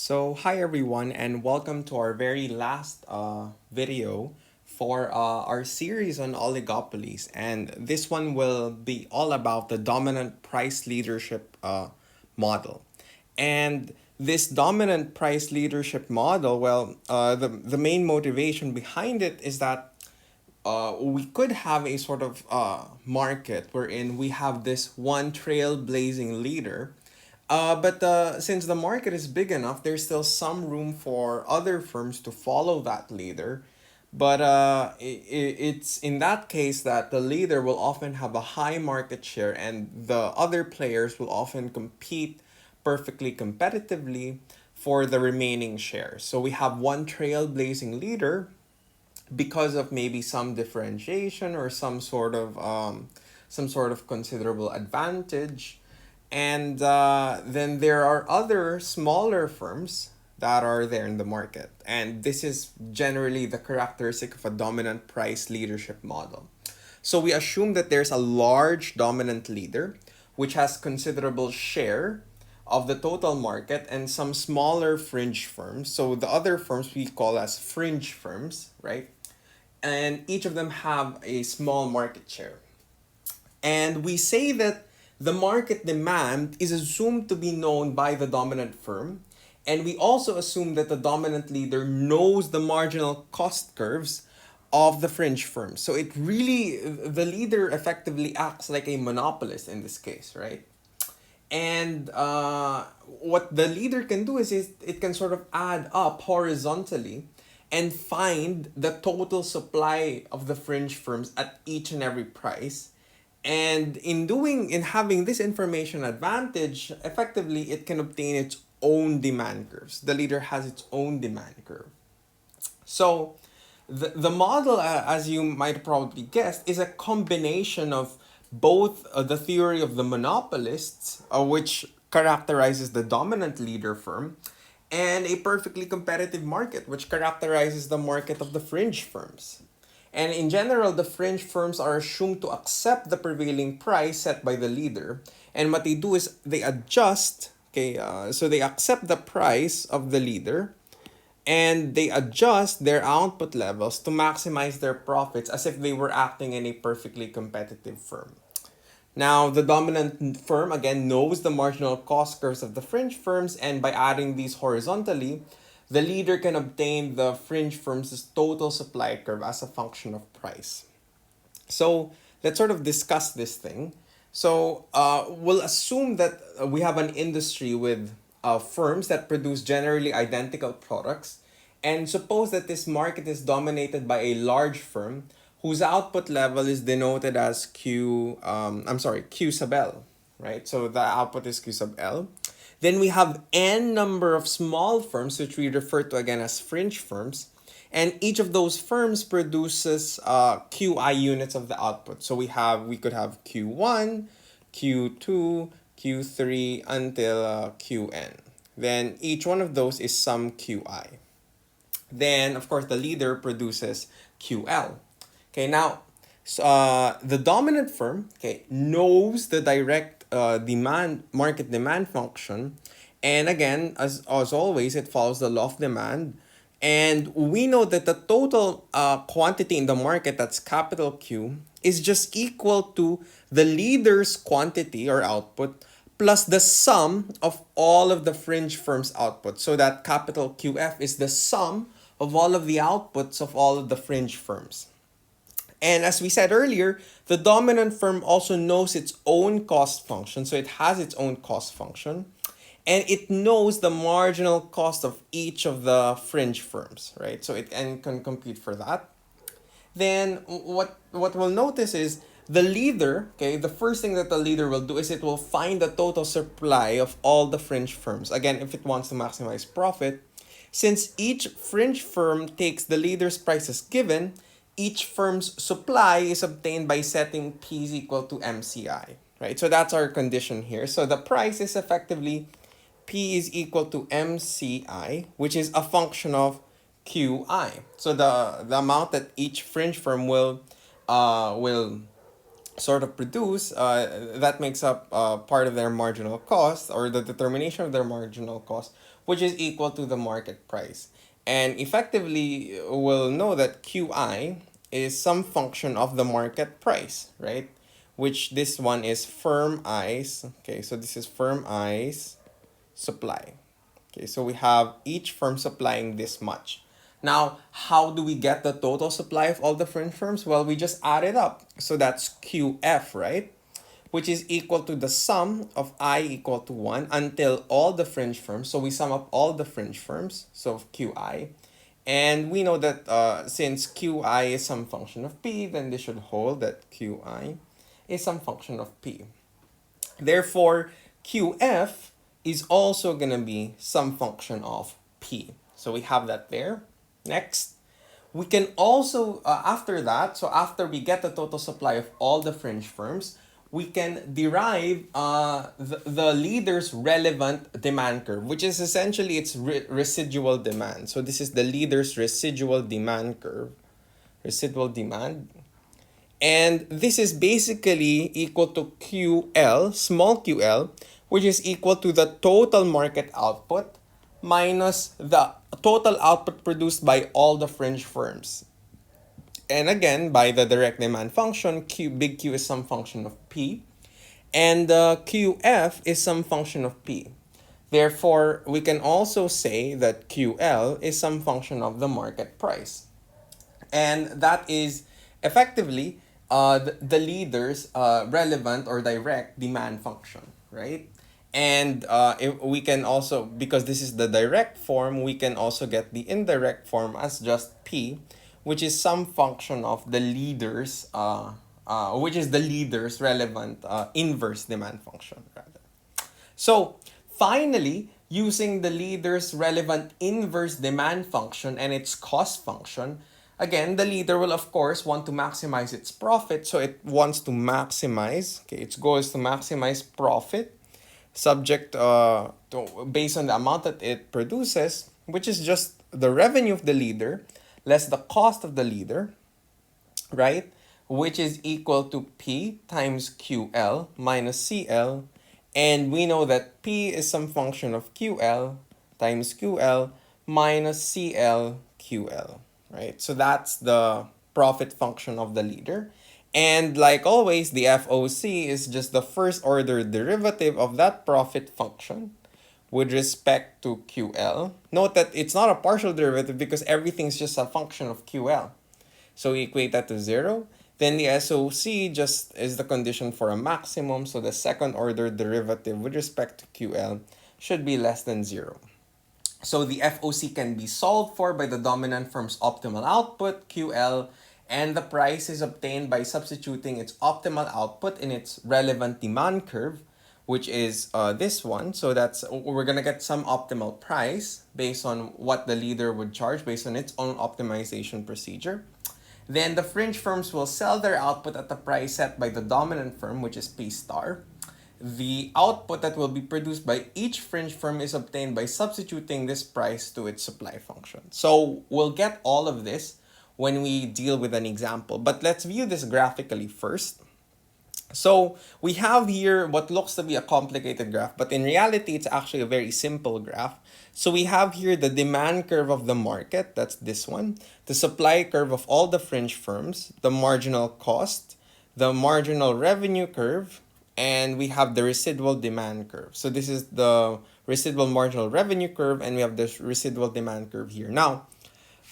So, hi everyone, and welcome to our very last video for our series on oligopolies. And this one will be all about the dominant price leadership model. And this dominant price leadership model, the main motivation behind it is that we could have a sort of market wherein we have this one trailblazing leader. But since the market is big enough, there's still some room for other firms to follow that leader. But it's in that case that the leader will often have a high market share and the other players will often compete perfectly competitively for the remaining shares. So we have one trailblazing leader because of maybe some differentiation or some sort of considerable advantage. And then there are other smaller firms that are there in the market. And this is generally the characteristic of a dominant price leadership model. So we assume that there's a large dominant leader which has considerable share of the total market and some smaller fringe firms. So the other firms we call as fringe firms, right? And each of them have a small market share. And we say that the market demand is assumed to be known by the dominant firm. And we also assume that the dominant leader knows the marginal cost curves of the fringe firms. So the leader effectively acts like a monopolist in this case, right? And what the leader can do is it can sort of add up horizontally and find the total supply of the fringe firms at each and every price. And in having this information advantage, effectively it can obtain its own demand curves. The leader has its own demand curve. So the model, as you might probably guess, is a combination of both the theory of the monopolists, which characterizes the dominant leader firm, and a perfectly competitive market, which characterizes the market of the fringe firms. And in general, the fringe firms are assumed to accept the prevailing price set by the leader. And what they do is they adjust, so they accept the price of the leader and they adjust their output levels to maximize their profits as if they were acting in a perfectly competitive firm. Now, the dominant firm again knows the marginal cost curves of the fringe firms, and by adding these horizontally, the leader can obtain the fringe firm's total supply curve as a function of price. So let's sort of discuss this thing. So we'll assume that we have an industry with firms that produce generally identical products, and suppose that this market is dominated by a large firm whose output level is denoted as Q sub L, right? So the output is Q sub L. Then we have n number of small firms, which we refer to again as fringe firms, and each of those firms produces QI units of the output. So we could have Q1, Q2, Q3 until Qn. Then each one of those is some QI. Then of course the leader produces QL. Okay, now the dominant firm, knows the direct market demand function, and again, as always, it follows the law of demand. And we know that the total quantity in the market, that's capital Q, is just equal to the leader's quantity or output plus the sum of all of the fringe firms' output. So that capital QF is the sum of all of the outputs of all of the fringe firms. And as we said earlier, the dominant firm also knows its own cost function. So it has its own cost function. And it knows the marginal cost of each of the fringe firms, right? So it can compete for that. Then what we'll notice is the leader, the first thing that the leader will do is it will find the total supply of all the fringe firms. Again, if it wants to maximize profit, since each fringe firm takes the leader's price as given, each firm's supply is obtained by setting P is equal to MCI, right? So that's our condition here. So the price is effectively P is equal to MCI, which is a function of QI. So the amount that each fringe firm will sort of produce, that makes up part of their marginal cost, or the determination of their marginal cost, which is equal to the market price. And effectively, we'll know that QI is some function of the market price, right? Which this one is firm I's. Okay, so this is firm I's supply. Okay, so we have each firm supplying this much. Now, how do we get the total supply of all the fringe firms? Well, we just add it up. So that's QF, right? Which is equal to the sum of I equal to 1 until all the fringe firms. So we sum up all the fringe firms, so QI. And we know that since QI is some function of P, then this should hold that QI is some function of P. Therefore, QF is also going to be some function of P. So we have that there. Next, we can also, after that, so after we get the total supply of all the fringe firms, we can derive the leader's relevant demand curve, which is essentially its residual demand. So this is the leader's residual demand curve, residual demand. And this is basically equal to QL, small ql, which is equal to the total market output minus the total output produced by all the fringe firms. And again, by the direct demand function, big Q is some function of P, and QF is some function of P. Therefore, we can also say that QL is some function of the market price. And that is effectively the leader's relevant or direct demand function, right? And if we can also, because this is the direct form, we can also get the indirect form as just P, which is some function of the leader's, which is the leader's relevant inverse demand function, rather. So finally, using the leader's relevant inverse demand function and its cost function, again, the leader will of course want to maximize its profit. So it wants to maximize, okay, its goal is to maximize profit subject based on the amount that it produces, which is just the revenue of the leader less the cost of the leader, right? Which is equal to P times QL minus CL. And we know that P is some function of QL times QL minus CL QL, right? So that's the profit function of the leader. And like always, the FOC is just the first order derivative of that profit function with respect to QL. Note that it's not a partial derivative because everything's just a function of QL. So we equate that to 0. Then the SOC just is the condition for a maximum. So the second order derivative with respect to QL should be less than 0. So the FOC can be solved for by the dominant firm's optimal output, QL, and the price is obtained by substituting its optimal output in its relevant demand curve, which is this one. So that's, we're going to get some optimal price based on what the leader would charge based on its own optimization procedure. Then the fringe firms will sell their output at the price set by the dominant firm, which is P star. The output that will be produced by each fringe firm is obtained by substituting this price to its supply function. So we'll get all of this when we deal with an example. But let's view this graphically first. So we have here what looks to be a complicated graph, but in reality, it's actually a very simple graph. So we have here the demand curve of the market, that's this one, the supply curve of all the fringe firms, the marginal cost, the marginal revenue curve, and we have the residual demand curve. So this is the residual marginal revenue curve, and we have this residual demand curve here. Now,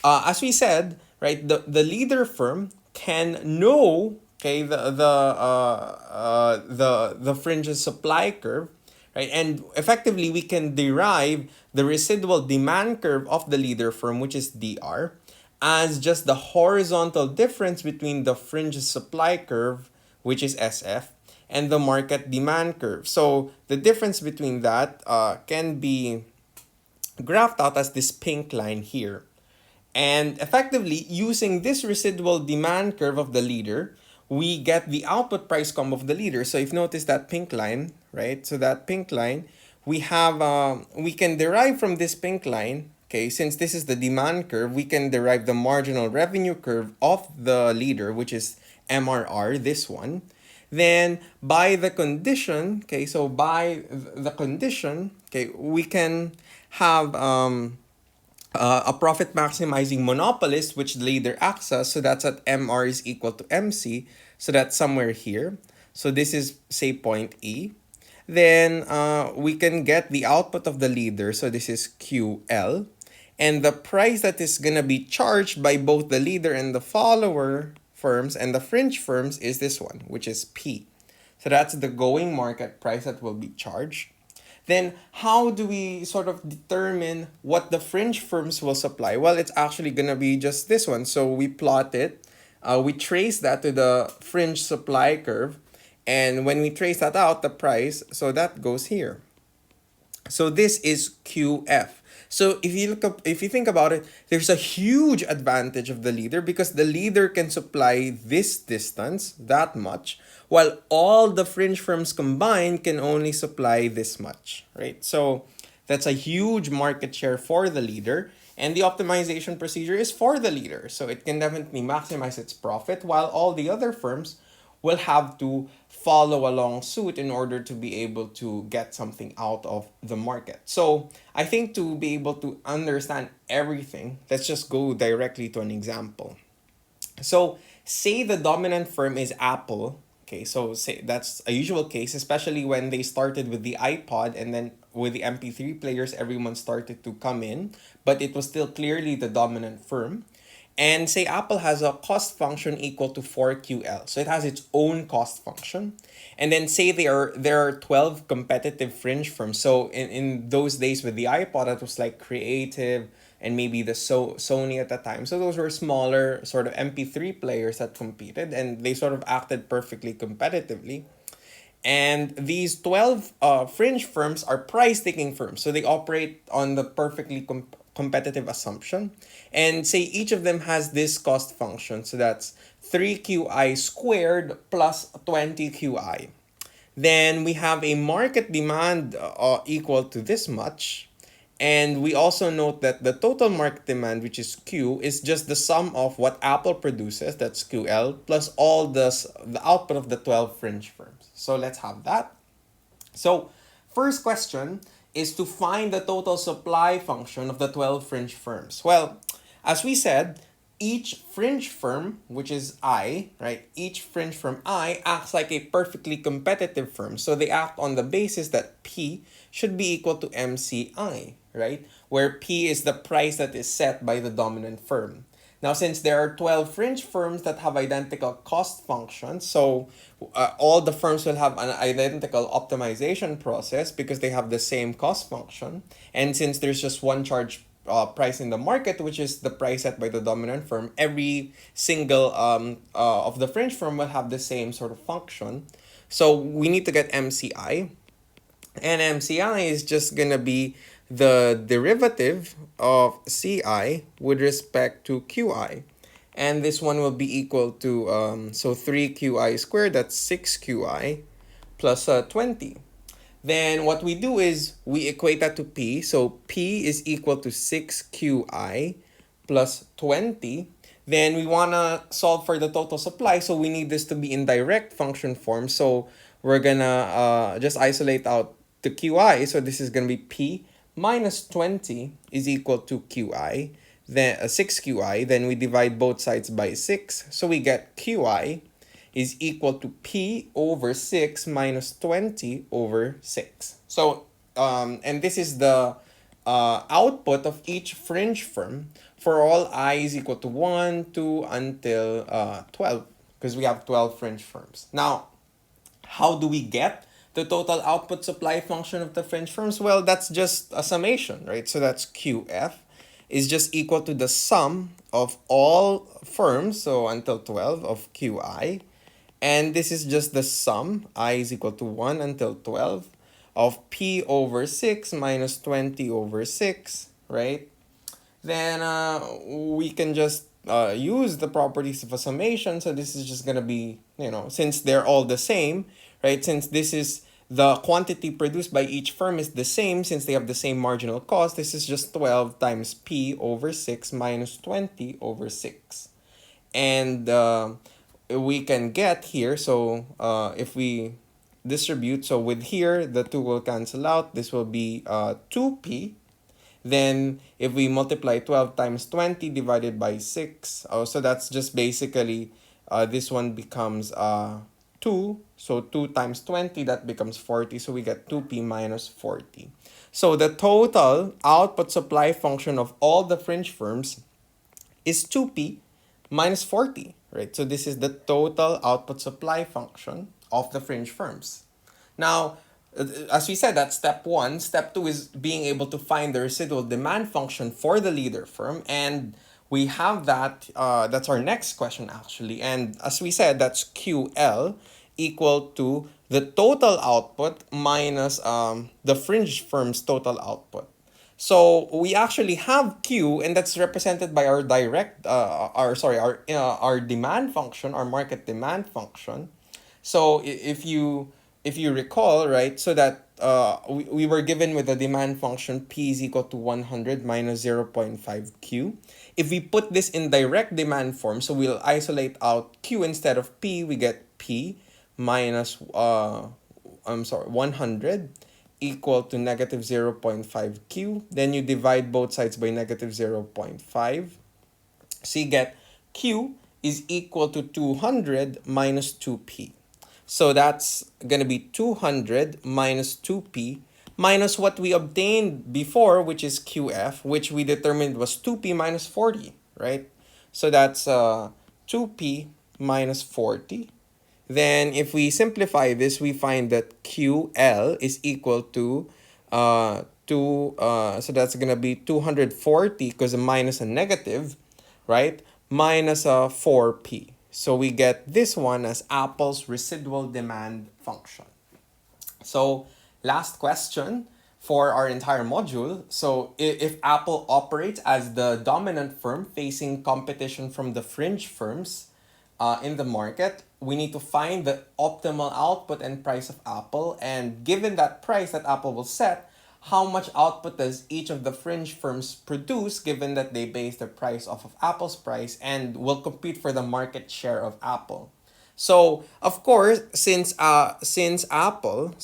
as we said, right, the leader firm can know, okay, the fringe's supply curve, right, and effectively we can derive the residual demand curve of the leader firm, which is DR, as just the horizontal difference between the fringe's supply curve, which is SF, and the market demand curve. So the difference between that can be graphed out as this pink line here. And effectively, using this residual demand curve of the leader, we get the output price combo of the leader. So if you notice that pink line, right? So that pink line, we have, we can derive from this pink line, okay, since this is the demand curve, we can derive the marginal revenue curve of the leader, which is MRR, this one. Then by the condition, okay, so by the condition, okay, we can have a profit maximizing monopolist, which the leader acts as. So that's at MR is equal to MC. So that's somewhere here. So this is, say, point E. Then we can get the output of the leader. So this is QL. And the price that is going to be charged by both the leader and the follower firms and the fringe firms is this one, which is P. So that's the going market price that will be charged. Then how do we sort of determine what the fringe firms will supply? Well, it's actually going to be just this one. So we plot it. We trace that to the fringe supply curve. And when we trace that out, the price, so that goes here. So this is QF. So if you think about it, there's a huge advantage of the leader because the leader can supply this distance, that much, while all the fringe firms combined can only supply this much, right? So that's a huge market share for the leader, and the optimization procedure is for the leader. So it can definitely maximize its profit while all the other firms will have to follow along suit in order to be able to get something out of the market. So I think to be able to understand everything, let's just go directly to an example. So say the dominant firm is Apple. Okay, so say that's a usual case, especially when they started with the iPod and then with the MP3 players, everyone started to come in, but it was still clearly the dominant firm. And say Apple has a cost function equal to 4QL. So it has its own cost function. And then say there are 12 competitive fringe firms. So in those days with the iPod, it was like Creative and maybe the Sony at the time. So those were smaller sort of MP3 players that competed, and they sort of acted perfectly competitively. And these 12 fringe firms are price taking firms. So they operate on the perfectly competitive assumption. And say each of them has this cost function. So that's 3QI squared plus 20QI. Then we have a market demand equal to this much. And we also note that the total market demand, which is Q, is just the sum of what Apple produces, that's QL, plus all the output of the 12 fringe firms. So let's have that. So first question is to find the total supply function of the 12 fringe firms. Well, as we said, each fringe firm, which is I, right? Each fringe firm I acts like a perfectly competitive firm. So they act on the basis that P should be equal to MCI, right? Where P is the price that is set by the dominant firm. Now, since there are 12 fringe firms that have identical cost functions, so all the firms will have an identical optimization process because they have the same cost function. And since there's just one charge price in the market, which is the price set by the dominant firm, every single of the fringe firm will have the same sort of function. So we need to get MCI. And MCI is just going to be the derivative of CI with respect to QI. And this one will be equal to, so 3QI squared, that's 6QI plus 20. Then what we do is we equate that to P. So P is equal to 6QI plus 20. Then we want to solve for the total supply. So we need this to be in direct function form. So we're going to just isolate out the QI. So this is going to be P minus 20 is equal to QI. Then 6QI. Then we divide both sides by 6. So we get QI is equal to P over 6 minus 20 over 6. So, and this is the output of each fringe firm for all I is equal to 1, 2, until 12, because we have 12 fringe firms. Now, how do we get the total output supply function of the fringe firms? Well, that's just a summation, right? So that's QF is just equal to the sum of all firms, so until 12, of QI. And this is just the sum, I is equal to 1 until 12, of P over 6 minus 20 over 6, right? Then we can just use the properties of a summation. So this is just going to be, since they're all the same, right? Since this is the quantity produced by each firm is the same, since they have the same marginal cost, this is just 12 times P over 6 minus 20 over 6. And we can get here, so if we distribute, so with here, the 2 will cancel out. This will be 2p. Then if we multiply 12 times 20 divided by 6, so that's just basically, this one becomes 2. So 2 times 20, that becomes 40. So we get 2p minus 40. So the total output supply function of all the fringe firms is 2p minus 40, right? So this is the total output supply function of the fringe firms. Now, as we said, that's step one. Step two is being able to find the residual demand function for the leader firm. And we have that, that's our next question actually. And as we said, that's QL equal to the total output minus the fringe firm's total output. So we actually have Q, and that's represented by our our demand function, our market demand function. So if you recall, right, so that we were given with a demand function P is equal to 100 minus 0.5 Q. If we put this in direct demand form, so we'll isolate out Q instead of P, we get P minus 100 equal to negative 0.5 Q. Then you divide both sides by negative 0.5. So you get Q is equal to 200 minus 2P. So that's going to be 200 minus 2P minus what we obtained before, which is QF, which we determined was 2P minus 40, right? So that's 2P minus 40. Then if we simplify this, we find that QL is equal to so that's going to be 240 because a minus a negative, right? Minus 4p. So we get this one as Apple's residual demand function. So last question for our entire module. So if Apple operates as the dominant firm facing competition from the fringe firms in the market, we need to find the optimal output and price of Apple. And given that price that Apple will set, how much output does each of the fringe firms produce, given that they base their price off of Apple's price and will compete for the market share of Apple. So of course, since Apple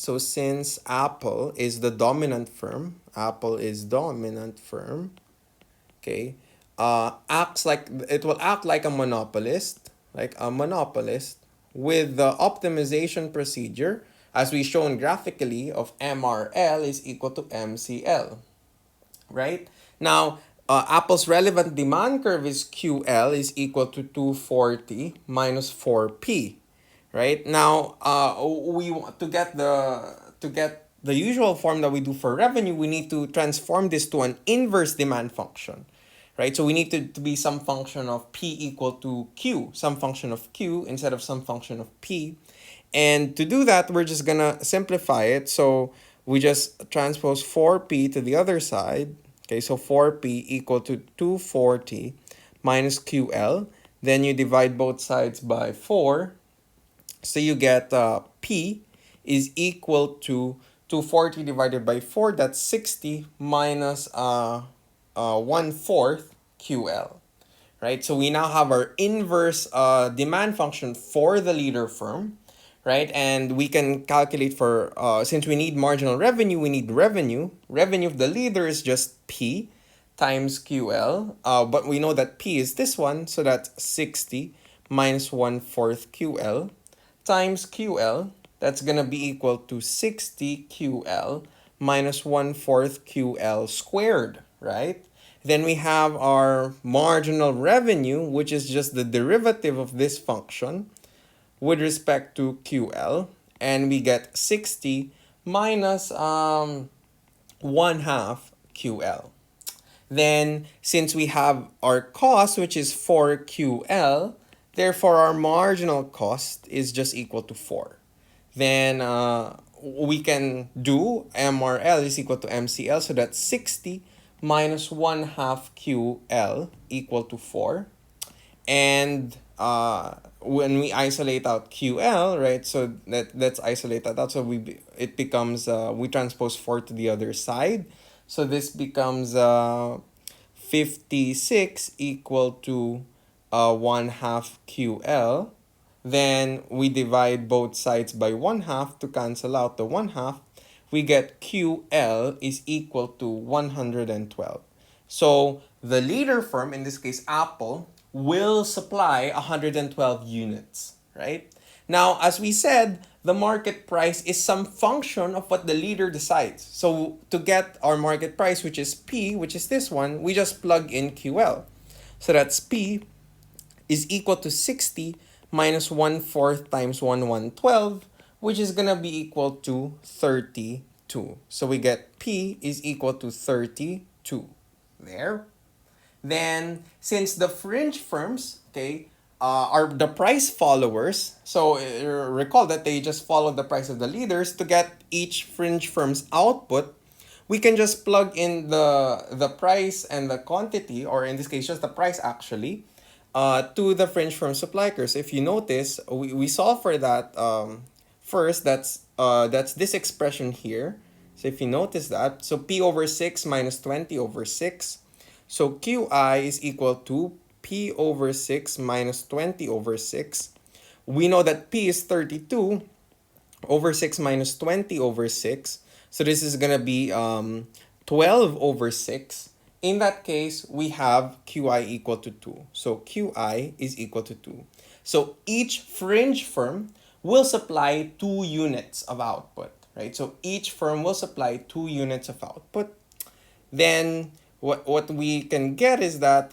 is the dominant firm, Apple is dominant firm, okay, it will act like a monopolist, with the optimization procedure as we shown graphically of MRL is equal to MCL, right? Now, Apple's relevant demand curve is QL is equal to 240 minus 4P, right? Now, we want to get the usual form that we do for revenue, we need to transform this to an inverse demand function, right? So we need to be some function of P equal to Q, some function of Q instead of some function of P. And to do that, we're just gonna simplify it. So we just transpose 4P to the other side. Okay, so 4P equal to 240 minus QL. Then you divide both sides by 4. So you get P is equal to 240 divided by 4. That's 60 minus 1/4 QL. Right? So we now have our inverse demand function for the leader firm, right? And we can calculate for, since we need marginal revenue, we need revenue. Revenue of the leader is just P times QL. But we know that P is this one, so that's 60 minus 1/4 QL times QL. That's going to be equal to 60 QL minus 1/4 QL squared, right? Then we have our marginal revenue, which is just the derivative of this function with respect to QL, and we get 60 minus 1/2 QL. Then since we have our cost, which is 4 QL, therefore our marginal cost is just equal to 4. Then we can do MRL is equal to MCL, so that's 60 minus 1/2 QL equal to 4. And when we isolate out QL, right, so let's isolate that out. So it becomes, we transpose 4 to the other side. So this becomes 56 equal to 1/2 QL Then we divide both sides by 1/2 to cancel out the 1/2. We get QL is equal to 112. So the leader firm, in this case Apple, will supply 112 units, right? Now, as we said, the market price is some function of what the leader decides. So to get our market price, which is P, which is this one, we just plug in QL. So that's P is equal to 60 minus 1/4 times 112, which is going to be equal to 32. So we get P is equal to 32 there. Then, since the fringe firms, okay, are the price followers, so recall that they just follow the price of the leaders. To get each fringe firm's output, we can just plug in the price and the quantity, or in this case, just the price actually, to the fringe firm supply curve. So if you notice, we solve for that first. That's this expression here. So if you notice that, so P over 6 minus 20 over 6. So QI is equal to P over 6 minus 20 over 6. We know that P is 32 over 6 minus 20 over 6. So this is going to be 12 over 6. In that case, we have QI equal to 2. So QI is equal to 2. So each fringe firm will supply 2 units of output, right? So each firm will supply 2 units of output. Then what we can get is that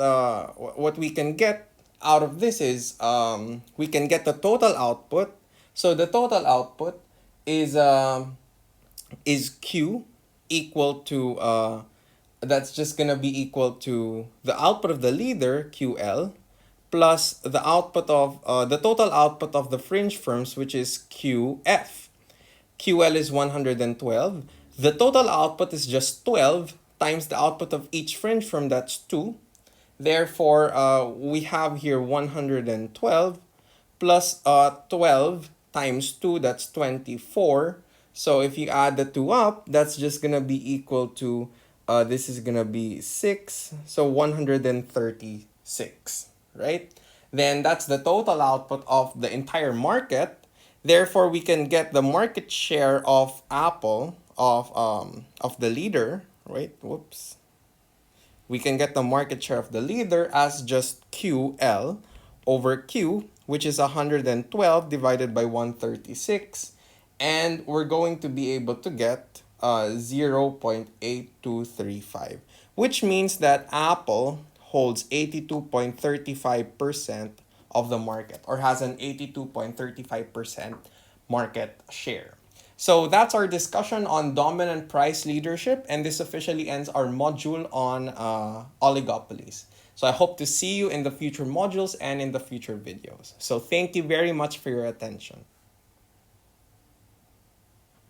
what we can get out of this is we can get the total output. So the total output is Q equal to that's just gonna be equal to the output of the leader QL plus the output of the total output of the fringe firms, which is QF. QL is 112. The total output is just 12 times the output of each fringe firm, that's 2. Therefore, we have here 112 plus 12 times 2, that's 24. So if you add the 2 up, that's just going to be equal to, this is going to be 6, so 136, right? Then that's the total output of the entire market. Therefore, we can get the market share of Apple, of the leader, right? Whoops. We can get the market share of the leader as just QL over Q, which is 112 divided by 136. And we're going to be able to get 0.8235, which means that Apple holds 82.35% of the market, or has an 82.35% market share. So that's our discussion on dominant price leadership, and this officially ends our module on oligopolies. So I hope to see you in the future modules and in the future videos. So thank you very much for your attention.